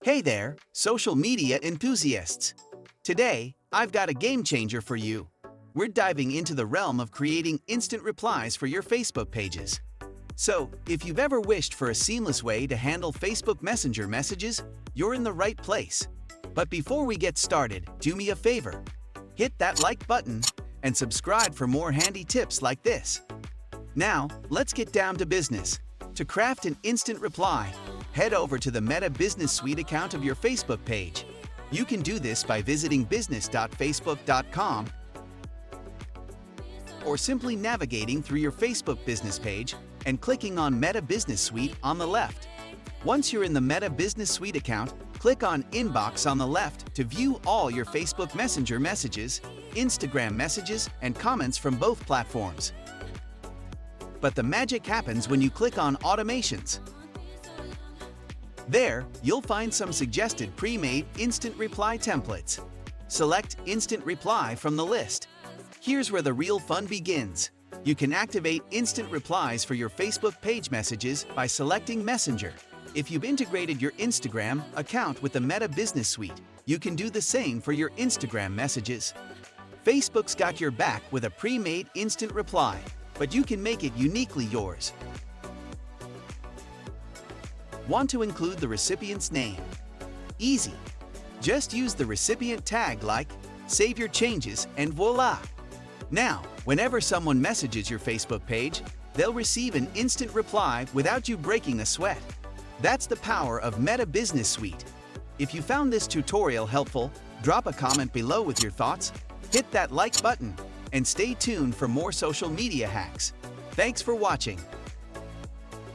Hey there, social media enthusiasts! Today, I've got a game changer for you. We're diving into the realm of creating instant replies for your Facebook pages. So, if you've ever wished for a seamless way to handle Facebook Messenger messages, you're in the right place. But before we get started, do me a favor. Hit that like button and subscribe for more handy tips like this. Now, let's get down to business. To craft an instant reply, head over to the Meta Business Suite account of your Facebook page. You can do this by visiting business.facebook.com or simply navigating through your Facebook business page and clicking on Meta Business Suite on the left. Once you're in the Meta Business Suite account, click on Inbox on the left to view all your Facebook Messenger messages, Instagram messages, and comments from both platforms. But the magic happens when you click on Automations. There, you'll find some suggested pre-made instant reply templates. Select Instant Reply from the list. Here's where the real fun begins. You can activate instant replies for your Facebook page messages by selecting Messenger. If you've integrated your Instagram account with the Meta Business Suite, you can do the same for your Instagram messages. Facebook's got your back with a pre-made instant reply, but you can make it uniquely yours. Want to include the recipient's name? Easy. Just use the recipient tag like, save your changes, and voila! Now, whenever someone messages your Facebook page, they'll receive an instant reply without you breaking a sweat. That's the power of Meta Business Suite. If you found this tutorial helpful, drop a comment below with your thoughts, hit that like button, and stay tuned for more social media hacks. Thanks for watching.